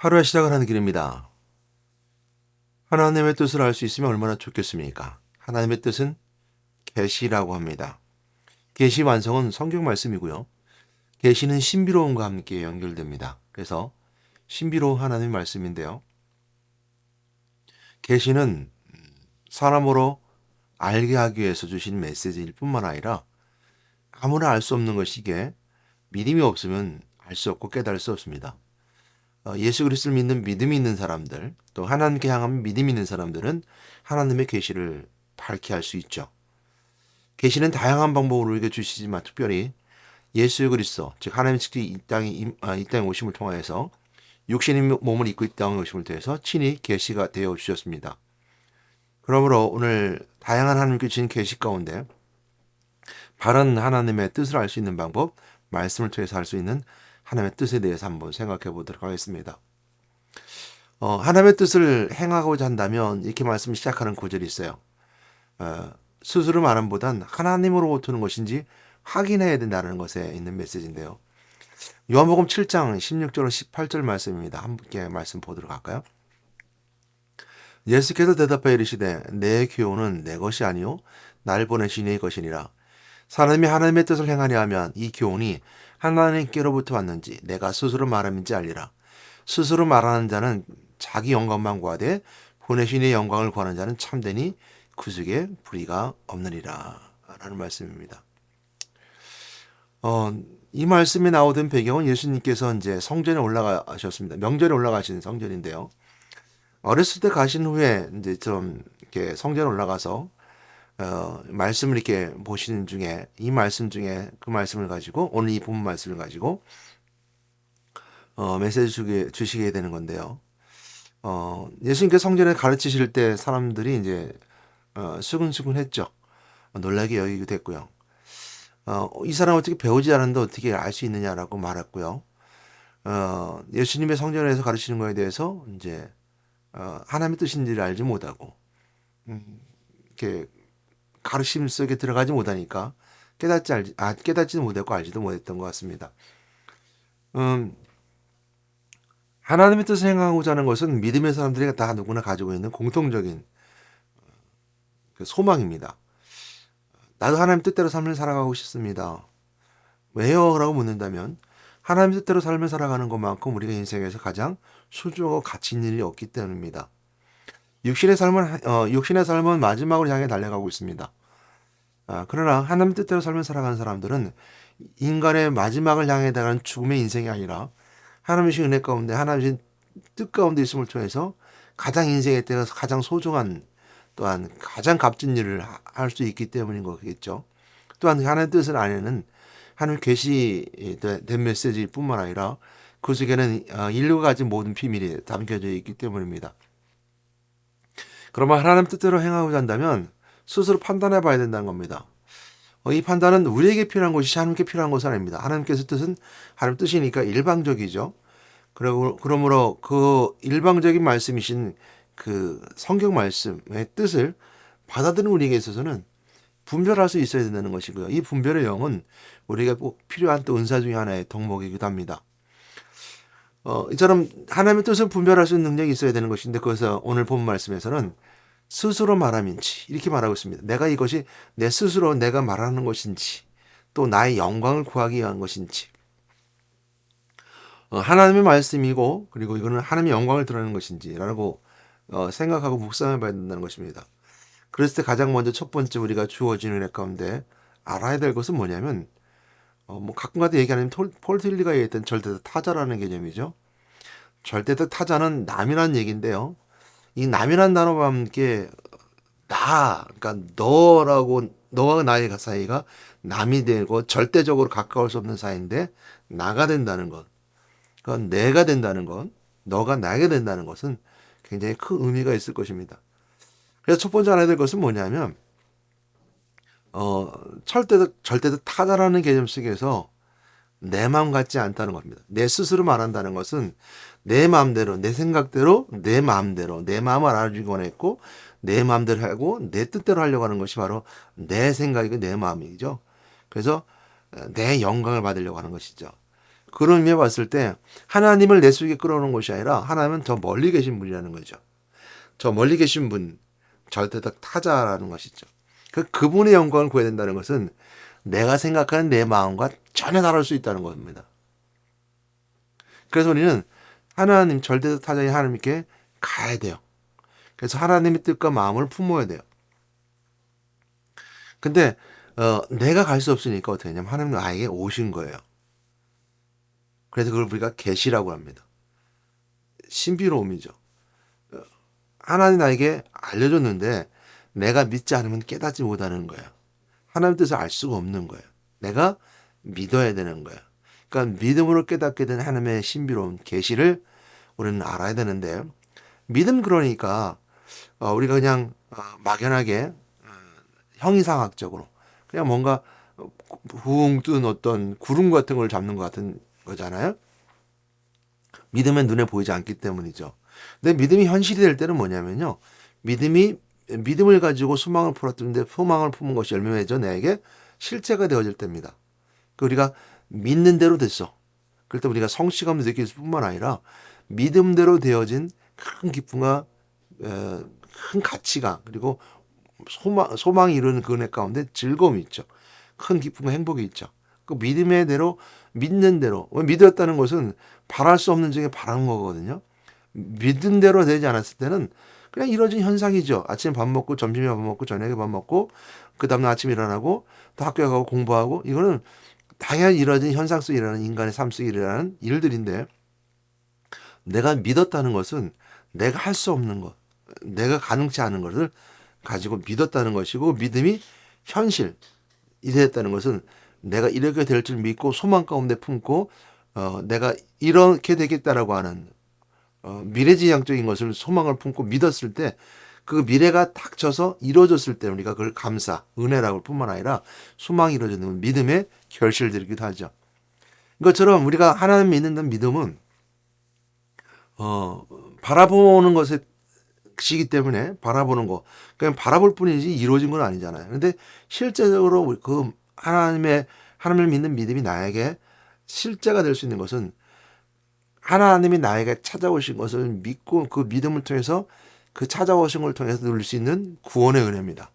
하루의 시작을 하는 길입니다. 하나님의 뜻을 알 수 있으면 얼마나 좋겠습니까? 하나님의 뜻은 계시라고 합니다. 계시 완성은 성경 말씀이고요. 계시는 신비로움과 함께 연결됩니다. 그래서 신비로운 하나님의 말씀인데요. 계시는 사람으로 알게 하기 위해서 주신 메시지일 뿐만 아니라 아무나 알 수 없는 것이기에 믿음이 없으면 알 수 없고 깨달을 수 없습니다. 예수 그리스도를 믿는 믿음이 있는 사람들, 또 하나님께 향한 믿음이 있는 사람들은 하나님의 계시를 밝게 할 수 있죠. 계시는 다양한 방법으로 우리에게 주시지만 특별히 예수 그리스도, 즉 하나님 직접 이 땅에 오심을 통하여서 육신의 몸을 입고 이 땅에 오심을 통해서 친히 계시가 되어 주셨습니다. 그러므로 오늘 다양한 하나님께 주신 계시 가운데 바른 하나님의 뜻을 알 수 있는 방법, 말씀을 통해서 알 수 있는 하나님의 뜻에 대해서 한번 생각해 보도록 하겠습니다. 하나님의 뜻을 행하고자 한다면 이렇게 말씀 시작하는 구절이 있어요. 스스로 말함보단 하나님으로부터 오는 것인지 확인해야 된다는 것에 있는 메시지인데요. 요한복음 7장 16절 18절 말씀입니다. 함께 말씀 보도록 할까요? 예수께서 대답하여 이르시되 내 교훈은 내 것이 아니요 날 보내신 이의 것이니라. 사람이 하나님의 뜻을 행하려 하면 이 교훈이 하나님께로부터 왔는지 내가 스스로 말함인지 알리라. 스스로 말하는 자는 자기 영광만 구하되 보내신 이의 영광을 구하는 자는 참되니 그 속에 불의가 없느니라 라는 말씀입니다. 이 말씀이 나오던 배경은 예수님께서 이제 성전에 올라가셨습니다. 명절에 올라가신 성전인데요. 어렸을 때 가신 후에 이제 좀 이렇게 성전에 올라가서 말씀을 이렇게 보시는 중에 이 말씀 중에 그 말씀을 가지고 오늘 이 본문 말씀을 가지고 메시지 주시게 되는 건데요. 예수님께서 성전에 가르치실 때 사람들이 이제 수근수근했죠. 놀라게 여기기도 됐고요. 이 사람 어떻게 배우지 않았는데 어떻게 알 수 있느냐라고 말했고요. 예수님의 성전에서 가르치는 거에 대해서 이제 하나님의 뜻인지를 알지 못하고 이렇게 가르침 속에 들어가지 못하니까 깨닫지도 못했고 알지도 못했던 것 같습니다. 하나님의 뜻을 행하고자 하는 것은 믿음의 사람들이 다 누구나 가지고 있는 공통적인 그 소망입니다. 나도 하나님 뜻대로 삶을 살아가고 싶습니다. 왜요? 라고 묻는다면 하나님 뜻대로 삶을 살아가는 것만큼 우리가 인생에서 가장 소중하고 가치 있는 일이 없기 때문입니다. 육신의 삶은 마지막으로 향해 달려가고 있습니다. 그러나 하나님 뜻대로 삶을 살아가는 사람들은 인간의 마지막을 향해 달하는 죽음의 인생이 아니라 하나님의 은혜 가운데 하나님의 뜻 가운데 있음을 통해서 가장 인생에 대해서 가장 소중한 또한 가장 값진 일을 할 수 있기 때문인 거겠죠. 또한 하나님의 뜻을 안에는 하나님 계시된 메시지일 뿐만 아니라 그 속에는 인류가 가진 모든 비밀이 담겨져 있기 때문입니다. 그러면 하나님 뜻대로 행하고자 한다면 스스로 판단해 봐야 된다는 겁니다. 이 판단은 우리에게 필요한 것이 하나님께 필요한 것은 아닙니다. 하나님께서 뜻은 하나님 뜻이니까 일방적이죠. 그러므로 그 일방적인 말씀이신 그 성경 말씀의 뜻을 받아들이는 우리에게 있어서는 분별할 수 있어야 된다는 것이고요. 이 분별의 영은 우리가 꼭 필요한 또 은사 중에 하나의 덕목이기도 합니다. 이처럼 하나님의 뜻을 분별할 수 있는 능력이 있어야 되는 것인데 그래서 오늘 본 말씀에서는 스스로 말함인지 이렇게 말하고 있습니다. 내가 이것이 내 스스로 내가 말하는 것인지 또 나의 영광을 구하기 위한 것인지 하나님의 말씀이고 그리고 이거는 하나님의 영광을 드러내는 것인지라고 생각하고 묵상해 봐야 된다는 것입니다. 그랬을 때 가장 먼저 첫 번째 우리가 주어진 은혜 가운데 알아야 될 것은 뭐냐면 뭐 가끔가다 얘기하는 폴 틸리가 얘기했던 절대적 타자라는 개념이죠. 절대적 타자는 남이라는 얘기인데요. 이 남이라는 단어와 함께 그러니까 너와 나의 사이가 남이 되고 절대적으로 가까울 수 없는 사이인데 나가 된다는 것. 그건 내가 된다는 것, 너가 나게 된다는 것은 굉장히 큰 의미가 있을 것입니다. 그래서 첫 번째 알아야 될 것은 뭐냐면 절대적 타자라는 개념 속에서 내 마음 같지 않다는 겁니다. 내 스스로 말한다는 것은 내 마음대로, 내 생각대로, 내 마음대로, 내 마음을 알아주기 원했고 내 마음대로 하고 내 뜻대로 하려고 하는 것이 바로 내 생각이고 내 마음이죠. 그래서 내 영광을 받으려고 하는 것이죠. 그런 의미에 봤을 때 하나님을 내 속에 끌어오는 것이 아니라 하나님은 더 멀리 계신 분이라는 거죠. 저 멀리 계신 분, 절대적 타자라는 것이죠. 그분의 영광을 구해야 된다는 것은 내가 생각하는 내 마음과 전혀 다를 수 있다는 겁니다. 그래서 우리는 하나님, 절대적 타자인 하나님께 가야 돼요. 그래서 하나님의 뜻과 마음을 품어야 돼요. 근데 내가 갈 수 없으니까 어떻게 하냐면 하나님 나에게 오신 거예요. 그래서 그걸 우리가 계시라고 합니다. 신비로움이죠. 하나님 나에게 알려줬는데 내가 믿지 않으면 깨닫지 못하는 거예요. 하나님 뜻을 알 수가 없는 거예요. 내가 믿어야 되는 거예요. 그러니까 믿음으로 깨닫게 된 하나님의 신비로운 계시를 우리는 알아야 되는데, 믿음 그러니까 우리가 그냥 막연하게 형이상학적으로 그냥 뭔가 붕 뜬 어떤 구름 같은 걸 잡는 것 같은 거잖아요. 믿음은 눈에 보이지 않기 때문이죠. 근데 믿음이 현실이 될 때는 뭐냐면요. 믿음을 가지고 소망을 풀었는데 소망을 품은 것이 열매 맺어 내게 실제가 되어질 때입니다. 우리가 믿는 대로 됐어. 그럴 때 우리가 성취감을 느낄 뿐만 아니라 믿음대로 되어진 큰 기쁨과 큰 가치가, 그리고 소망이 이루는 그 은혜 가운데 즐거움이 있죠. 큰 기쁨과 행복이 있죠. 그 믿음의 대로, 믿는 대로. 믿었다는 것은 바랄 수 없는 중에 바라는 거거든요. 믿은 대로 되지 않았을 때는 그냥 이루어진 현상이죠. 아침에 밥 먹고, 점심에 밥 먹고, 저녁에 밥 먹고, 그 다음날 아침에 일어나고, 또 학교에 가고 공부하고, 이거는 당연히 이루어진 현상 속에 일어나는 인간의 삶 속에 일어나는 일들인데, 내가 믿었다는 것은 내가 할 수 없는 것, 내가 가능치 않은 것을 가지고 믿었다는 것이고, 믿음이 현실이 되었다는 것은 내가 이렇게 될 줄 믿고 소망 가운데 품고 내가 이렇게 되겠다라고 하는 미래지향적인 것을 소망을 품고 믿었을 때, 그 미래가 닥쳐서 이루어졌을 때 우리가 그걸 감사, 은혜라고 할 뿐만 아니라 소망이 이루어지는 믿음의 결실들이기도 하죠. 이것처럼 우리가 하나님 믿는다는 믿음은 바라보는 것이기 때문에, 바라보는 거 그냥 바라볼 뿐이지 이루어진 건 아니잖아요. 근데 실제적으로 그 하나님을 믿는 믿음이 나에게 실제가 될 수 있는 것은 하나님이 나에게 찾아오신 것을 믿고 그 믿음을 통해서, 그 찾아오신 걸 통해서 누릴 수 있는 구원의 은혜입니다.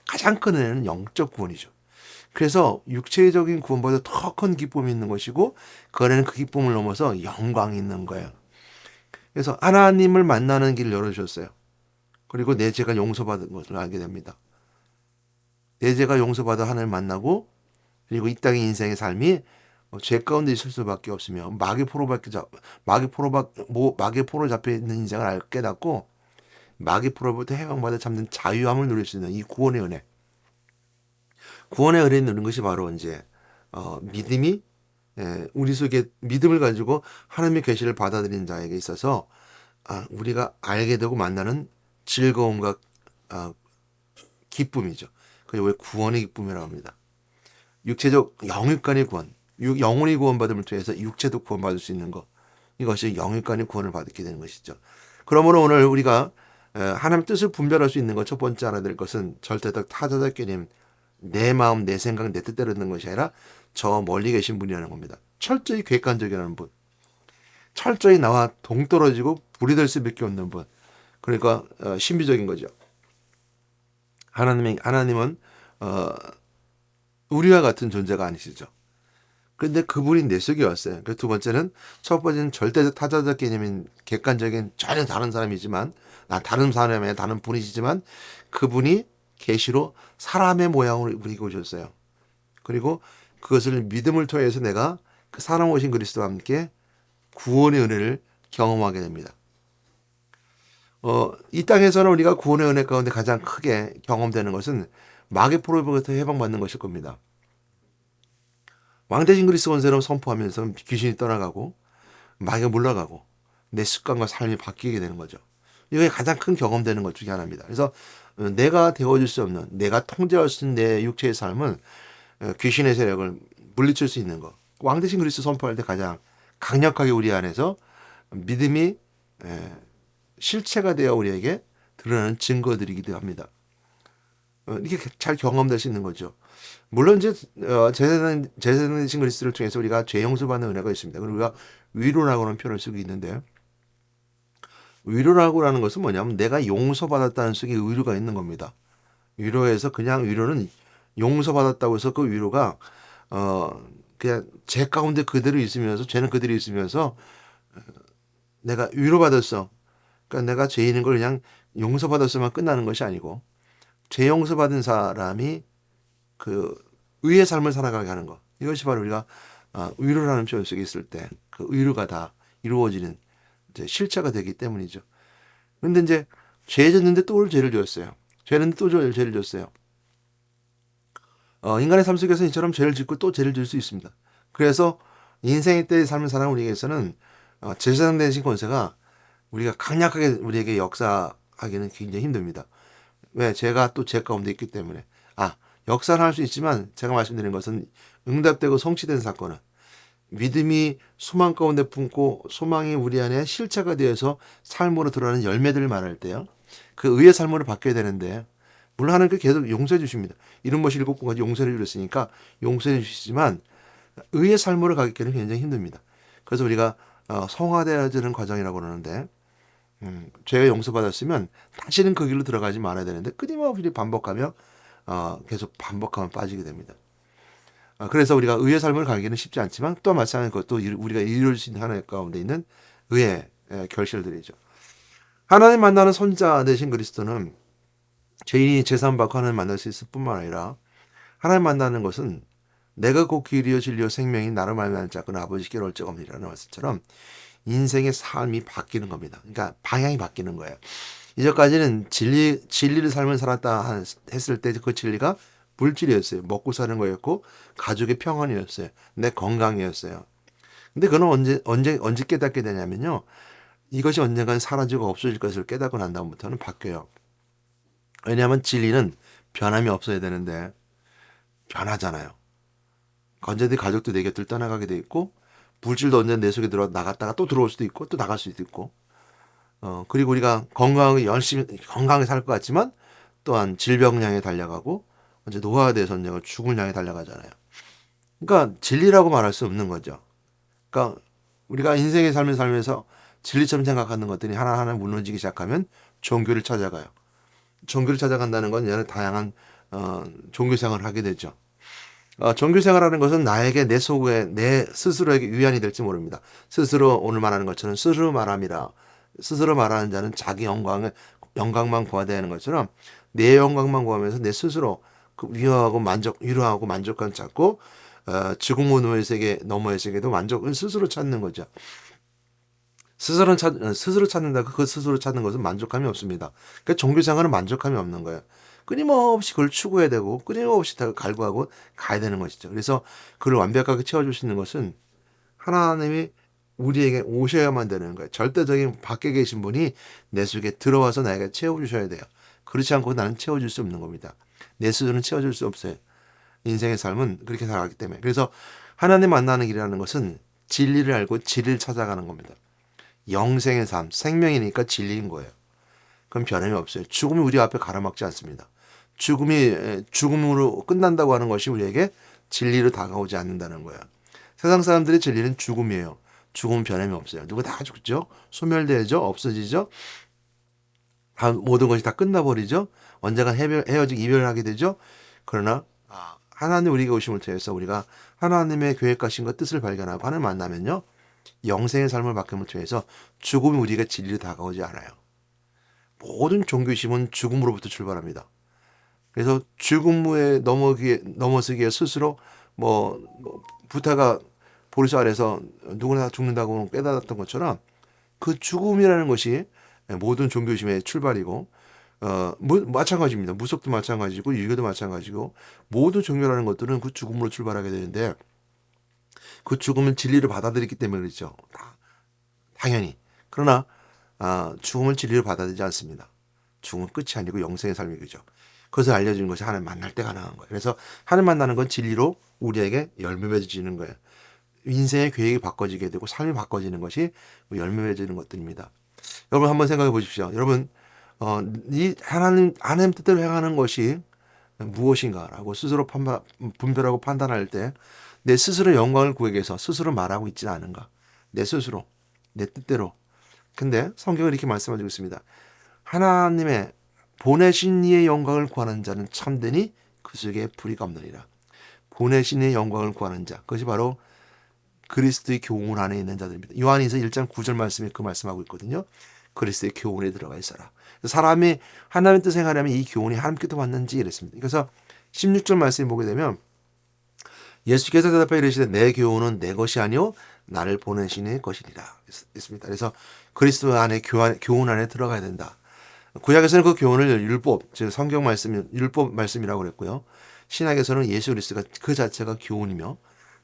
가장 큰 은혜는 영적 구원이죠. 그래서 육체적인 구원보다 더 큰 기쁨이 있는 것이고, 그 안에는 그 기쁨을 넘어서 영광이 있는 거예요. 그래서 하나님을 만나는 길을 열어주셨어요. 그리고 내 죄가 용서받은 것을 알게 됩니다. 내 죄가 용서받아 하나님을 만나고, 그리고 이 땅의 인생의 삶이 죄 가운데 있을 수밖에 없으며 마귀 포로 잡혀 있는 인생을 깨닫고 마귀 포로부터 해방받아 잡는 자유함을 누릴 수 있는 이 구원의 은혜. 구원의 은혜를 누리는 것이 바로 이제 믿음이, 우리 속에 믿음을 가지고 하나님의 계시를 받아들이는 자에게 있어서 우리가 알게 되고 만나는 즐거움과 기쁨이죠. 그게 왜 구원의 기쁨이라고 합니다. 육체적 영육간의 구원, 영혼이 구원받음을 통해서 육체도 구원받을 수 있는 것, 이것이 영육간의 구원을 받게 되는 것이죠. 그러므로 오늘 우리가 하나님의 뜻을 분별할 수 있는 것, 첫 번째 알아야 될 것은 절대적 타자적 개념, 내 마음, 내 생각, 내 뜻대로 되는 것이 아니라 저 멀리 계신 분이라는 겁니다. 철저히 객관적이라는 분, 철저히 나와 동떨어지고 불이 될 수밖에 없는 분, 그러니까 신비적인 거죠. 하나님은 우리와 같은 존재가 아니시죠. 그런데 그분이 내 속에 왔어요. 그 두 번째는, 첫 번째는 절대적 타자적 개념인 객관적인 전혀 다른 사람이지만, 다른 사람의 다른 분이시지만 그분이 계시로 사람의 모양으로 우리에게 오셨어요. 그리고 그것을 믿음을 통해서 내가 그 사람 오신 그리스도와 함께 구원의 은혜를 경험하게 됩니다. 이 땅에서는 우리가 구원의 은혜 가운데 가장 크게 경험되는 것은 마귀 포로로부터 해방받는 것일 겁니다. 왕대신 그리스도 권세로 선포하면서 귀신이 떠나가고 마귀가 물러가고 내 습관과 삶이 바뀌게 되는 거죠. 이게 가장 큰 경험되는 것 중에 하나입니다. 그래서 내가 되어줄 수 없는, 내가 통제할 수 있는 내 육체의 삶은 귀신의 세력을 물리칠 수 있는 것. 왕대신 그리스도 선포할 때 가장 강력하게 우리 안에서 믿음이 실체가 되어 우리에게 드러나는 증거들이기도 합니다. 이렇게 잘 경험될 수 있는 거죠. 물론 이제 제사장 되신 그리스도를 통해서 우리가 죄 용서받는 은혜가 있습니다. 그리고 우리가 위로라고 하는 표현을 쓰고 있는데, 위로라고 하는 것은 뭐냐면 내가 용서받았다는 속에 의료가 있는 겁니다. 위로에서 그냥 위로는 용서받았다고 해서 그 위로가 그냥 제 가운데 그대로 있으면서 죄는 그대로 있으면서 내가 위로받았어. 그러니까 내가 죄인인 걸 그냥 용서받았으면 끝나는 것이 아니고, 죄 용서받은 사람이 그 의의 삶을 살아가게 하는 것. 이것이 바로 우리가 위로라는 표현 속에 있을 때 그 위로가 다 이루어지는 이제 실체가 되기 때문이죠. 근데 이제 죄 졌는데 또 죄를 지었어요. 죄는 또 죄를 지었어요. 인간의 삶 속에서 이처럼 죄를 짓고 또 죄를 지을 수 있습니다. 그래서 인생의 때의 삶을 사는 우리에게서는 제사장 되신 권세가 우리가 강력하게 우리에게 역사하기는 굉장히 힘듭니다. 왜? 제가 또 제 가운데 있기 때문에. 역사는 할 수 있지만 제가 말씀드린 것은 응답되고 성취된 사건은 믿음이 소망 가운데 품고 소망이 우리 안에 실체가 되어서 삶으로 드러나는 열매들을 말할 때요. 그 의의 삶으로 바뀌어야 되는데, 물론 하나님께 계속 용서해 주십니다. 이런 것이 7번까지 용서해 주셨으니까 용서해 주시지만 의의 삶으로 가기에는 굉장히 힘듭니다. 그래서 우리가 성화되어지는 과정이라고 그러는데, 죄가 용서받았으면 다시는 그 길로 들어가지 말아야 되는데 끊임없이 반복하며 계속 반복하면 빠지게 됩니다. 그래서 우리가 의의 삶을 가기는 쉽지 않지만 또 마찬가지로 그것도 우리가 이룰 수 있는 하나님 가운데 있는 의의 결실들이죠. 하나님 만나는 선자 되신 그리스도는 죄인이 제사함받고 하나님 만날 수 있을 뿐만 아니라, 하나님 만나는 것은 내가 곧 길이요 진리요 생명이 나를 말미암는 자는 아버지께로 올 적 없느니라는 말씀처럼 인생의 삶이 바뀌는 겁니다. 그러니까 방향이 바뀌는 거예요. 이전까지는 진리를 삶을 살았다 했을 때 그 진리가 물질이었어요. 먹고 사는 거였고 가족의 평안이었어요. 내 건강이었어요. 근데 그건 언제 깨닫게 되냐면요. 이것이 언젠간 사라지고 없어질 것을 깨닫고 난 다음부터는 바뀌어요. 왜냐하면 진리는 변함이 없어야 되는데 변하잖아요. 언제든 가족도 내 곁을 떠나가게 돼 있고, 물질도 언제 내 속에 들어 나갔다가 또 들어올 수도 있고 또 나갈 수도 있고, 그리고 우리가 건강하게 열심히 건강하게 살 것 같지만 또한 질병 향해 달려가고 이제 노화가 돼서 언젠가 죽을 향해 달려가잖아요. 그러니까 진리라고 말할 수 없는 거죠. 그러니까 우리가 인생의 삶을 살면서 진리처럼 생각하는 것들이 하나하나 무너지기 시작하면 종교를 찾아가요. 종교를 찾아간다는 건 여러 다양한 종교 생활을 하게 되죠. 종교 생활하는 것은 나에게 내 속에 내 스스로에게 위안이 될지 모릅니다. 스스로 오늘 말하는 것처럼 스스로 말함이라. 스스로 말하는 자는 자기 영광만 구하되는 야 것처럼 내 영광만 구하면서 내 스스로 그 위로하고 만족감 찾고 지구 너머의 세계도 만족을 스스로 찾는 거죠. 스스로 찾는다. 그 스스로 찾는 것은 만족감이 없습니다. 그러니까 종교생활은 만족감이 없는 거예요. 끊임없이 그걸 추구해야 되고 끊임없이 다 갈구하고 가야 되는 것이죠. 그래서 그를 완벽하게 채워주시는 것은 하나님이 우리에게 오셔야만 되는 거예요. 절대적인 밖에 계신 분이 내 속에 들어와서 나에게 채워주셔야 돼요. 그렇지 않고 나는 채워줄 수 없는 겁니다. 내 스스로는 채워줄 수 없어요. 인생의 삶은 그렇게 살아가기 때문에. 그래서 하나님 만나는 길이라는 것은 진리를 알고 진리를 찾아가는 겁니다. 영생의 삶, 생명이니까 진리인 거예요. 그럼 변함이 없어요. 죽음이 우리 앞에 가로막지 않습니다. 죽음이 죽음으로 끝난다고 하는 것이 우리에게 진리로 다가오지 않는다는 거예요. 세상 사람들의 진리는 죽음이에요. 죽음은 변함이 없어요. 누구 다 죽죠? 소멸되죠? 없어지죠? 모든 것이 다 끝나버리죠? 언젠간 헤어지고 이별하게 되죠? 그러나 하나님 우리에게 오심을 통해서 우리가 하나님의 계획하신 것 뜻을 발견하고 하나님 만나면요. 영생의 삶을 바꿈을 통해서 죽음이 우리에게 진리로 다가오지 않아요. 모든 종교심은 죽음으로부터 출발합니다. 그래서 죽음에 넘어서기에 스스로 부타가 보리스 아래서 누구나 다 죽는다고 깨달았던 것처럼 그 죽음이라는 것이 모든 종교심의 출발이고 마찬가지입니다. 무속도 마찬가지고 유교도 마찬가지고 모든 종교라는 것들은 그 죽음으로 출발하게 되는데 그 죽음은 진리를 받아들이기 때문에 그렇죠. 당연히. 그러나 죽음을 진리로 받아들이지 않습니다. 죽음은 끝이 아니고 영생의 삶이죠. 그것을 알려주는 것이 하나님 만날 때 가능한 거예요. 그래서 하나님 만나는 건 진리로 우리에게 열매 맺어지는 거예요. 인생의 계획이 바꿔지게 되고 삶이 바꿔지는 것이 열매 맺어지는 것들입니다. 여러분 한번 생각해 보십시오. 여러분 이 하나님 뜻대로 행하는 것이 무엇인가라고 스스로 분별하고 판단할 때 내 스스로 영광을 구하기 위해서 스스로 말하고 있지는 않은가. 내 스스로, 내 뜻대로. 근데 성경은 이렇게 말씀하고 있습니다. 하나님의 보내신 이의 영광을 구하는 자는 참되니 그 속에 불의가 없느니라. 보내신 이의 영광을 구하는 자. 그것이 바로 그리스도의 교훈 안에 있는 자들입니다. 요한일서 1장 9절 말씀에 그 말씀하고 있거든요. 그리스도의 교훈에 들어가 있어라. 사람이 하나님의 뜻을 행하려면 이 교훈이 하나님께서 왔는지 이랬습니다. 그래서 16절 말씀을 보게 되면 예수께서 대답하여 이르시되 내 교훈은 내 것이 아니요 나를 보내신 이의 것이니라 했습니다. 그래서 그리스도 안에 교훈 안에 들어가야 된다. 구약에서는 그 교훈을 율법, 즉 성경 말씀, 율법 말씀이라고 그랬고요. 신약에서는 예수 그리스도가 그 자체가 교훈이며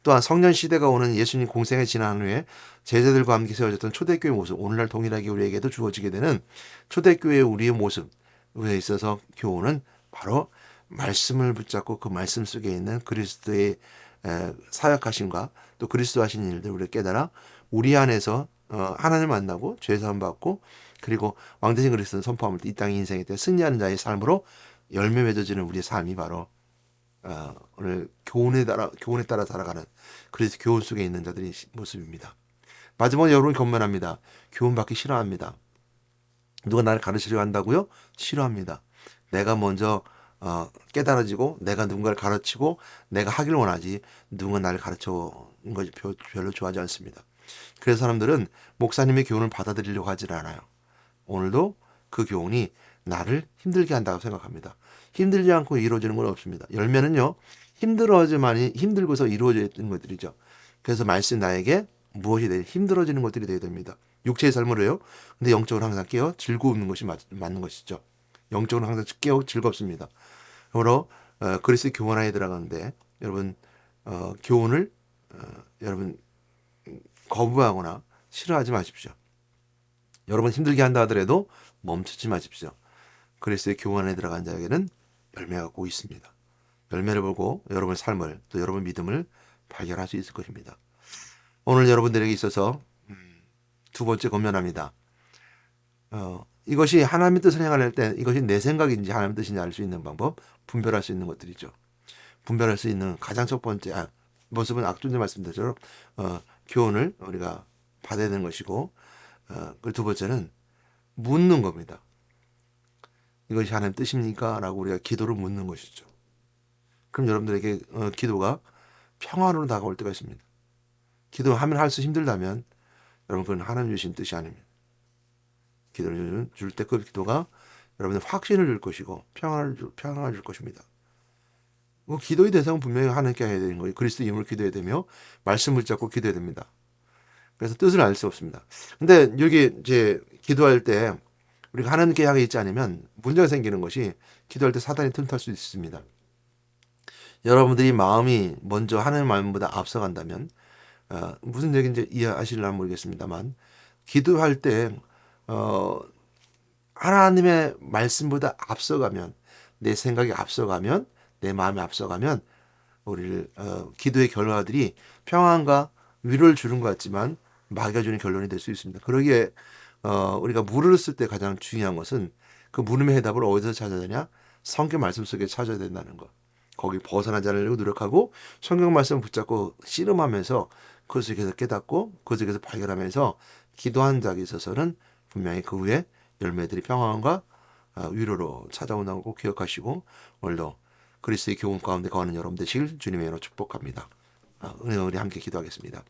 또한 성년 시대가 오는 예수님 공생에 지난 후에 제자들과 함께 세워졌던 초대교회 모습, 오늘날 동일하게 우리에게도 주어지게 되는 초대교회의 우리의 모습에 있어서 교훈은 바로 말씀을 붙잡고 그 말씀 속에 있는 그리스도의 사역하심과 또 그리스도 하신 일들 우리를 깨달아 우리 안에서 하나님을 만나고 죄사함 받고 그리고 왕대신 그리스도를 선포함을 이 땅의 인생에 대해 승리하는 자의 삶으로 열매 맺어지는 우리의 삶이 바로 오늘 교훈에 따라 살아가는 그리스도 교훈 속에 있는 자들의 모습입니다. 마지막으로 여러분 권면합니다. 교훈 받기 싫어합니다. 누가 나를 가르치려 한다고요? 싫어합니다. 내가 먼저 깨달아지고 내가 누군가를 가르치고 내가 하길 원하지 누군가 나를 가르쳐 것이 별로 좋아하지 않습니다. 그래서 사람들은 목사님의 교훈을 받아들이려고 하질 않아요. 오늘도 그 교훈이 나를 힘들게 한다고 생각합니다. 힘들지 않고 이루어지는 건 없습니다. 열매는요, 힘들고서 이루어지는 것들이죠. 그래서 말씀 나에게 무엇이 힘들어지는 것들이 되어야 됩니다. 육체의 삶으로요. 근데 영적으로 항상 깨어 즐거운 것이 맞는 것이죠. 영적으로 항상 깨어 즐겁습니다. 그러므로 그리스도 교훈 안에 들어가는데 여러분 교훈을 여러분 거부하거나 싫어하지 마십시오. 여러분 힘들게 한다 하더라도 멈추지 마십시오. 그리스도의 교훈 안에 들어간 자에게는 열매가 꼭 있습니다. 열매를 보고 여러분의 삶을 또 여러분의 믿음을 발견할 수 있을 것입니다. 오늘 여러분들에게 있어서 두 번째 권면합니다. 이것이 하나님의 뜻을 행할 때 이것이 내 생각인지 하나님의 뜻인지 알 수 있는 방법, 분별할 수 있는 것들이죠. 분별할 수 있는 가장 첫 번째 모습은 악존재 말씀대로 교훈을 우리가 받아야 되는 것이고 그 두 번째는 묻는 겁니다. 이것이 하나님 뜻입니까? 라고 우리가 기도를 묻는 것이죠. 그럼 여러분들에게 기도가 평안으로 다가올 때가 있습니다. 기도하면 할 수 힘들다면 여러분 그건 하나님 주신 뜻이 아닙니다. 기도를 줄 때 그 기도가 여러분의 확신을 줄 것이고 평안을 줄 것입니다. 기도의 대상은 분명히 하나님께 해야 되는 거예요. 그리스도 이름으로 기도해야 되며 말씀을 잡고 기도해야 됩니다. 그래서 뜻을 알 수 없습니다. 근데 여기 이제 기도할 때 우리가 하나님께 향해 있지 않으면 문제가 생기는 것이 기도할 때 사단이 틈탈 수 있습니다. 여러분들이 마음이 먼저 하나님 마음보다 앞서간다면 무슨 얘기인지 이해하실려나 모르겠습니다만 기도할 때 하나님의 말씀보다 앞서가면 내 생각이 앞서가면 내 마음이 앞서가면 우리를 기도의 결과들이 평안과 위로를 주는 것 같지만 마귀가 주는 결론이 될 수 있습니다. 그러기에 우리가 물을 쓸 때 가장 중요한 것은 그 물음의 해답을 어디서 찾아야 되냐? 성경 말씀 속에 찾아야 된다는 것. 거기 벗어나지 않으려고 노력하고 성경 말씀을 붙잡고 씨름하면서 그 속에서 깨닫고 그 속에서 발견하면서 기도한 자에 있어서는 분명히 그 후에 열매들이 평안과 위로로 찾아온다고 꼭 기억하시고 오늘도 그리스도의 교훈 가운데 거하는 여러분 되시길 주님의 이름으로 축복합니다. 우리 함께 기도하겠습니다.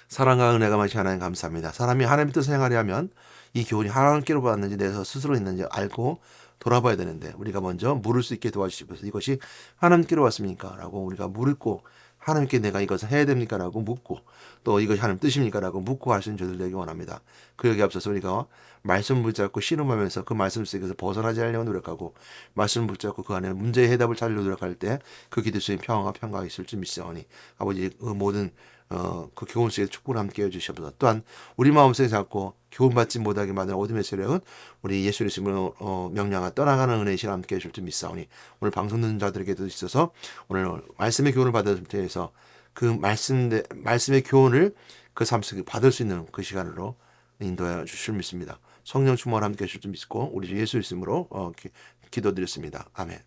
사랑과 은혜가 많으신 하나님 감사합니다. 사람이 하나님의 뜻을 행하려면 이 교훈이 하나님께로 받았는지 내가 스스로 있는지 알고 돌아봐야 되는데 우리가 먼저 물을 수 있게 도와주시면서 이것이 하나님께로 왔습니까? 라고 우리가 물고 하나님께 내가 이것을 해야 됩니까? 라고 묻고 또 이것이 하나님 뜻입니까? 라고 묻고 할 수 있는 저들 되기 원합니다. 그러기에 앞서서 우리가 말씀을 붙잡고 씨름하면서 그 말씀 속에서 벗어나지 않으려고 노력하고 말씀을 붙잡고 그 안에 문제의 해답을 찾으려고 노력할 때 그 기도 속에 평화가 평가가 있을 줄 믿사오니 아버지 그 모든 그 교훈 속에 축복을 함께 해주시옵소서. 또한 우리 마음속에 자꾸 교훈받지 못하게 만든 어둠의 세력은 우리 예수 그리스도로 명령하 떠나가는 은혜의 시간 함께 해줄 줄 믿사오니 오늘 방송 듣는 자들에게도 있어서 오늘 말씀의 교훈을 받을 때에서 그 말씀의 교훈을 그 삶 속에 받을 수 있는 그 시간으로 인도해 주실 믿습니다. 성령 충만을 함께 해줄 줄 믿고 우리 주 예수 이름으로 기도드렸습니다. 아멘.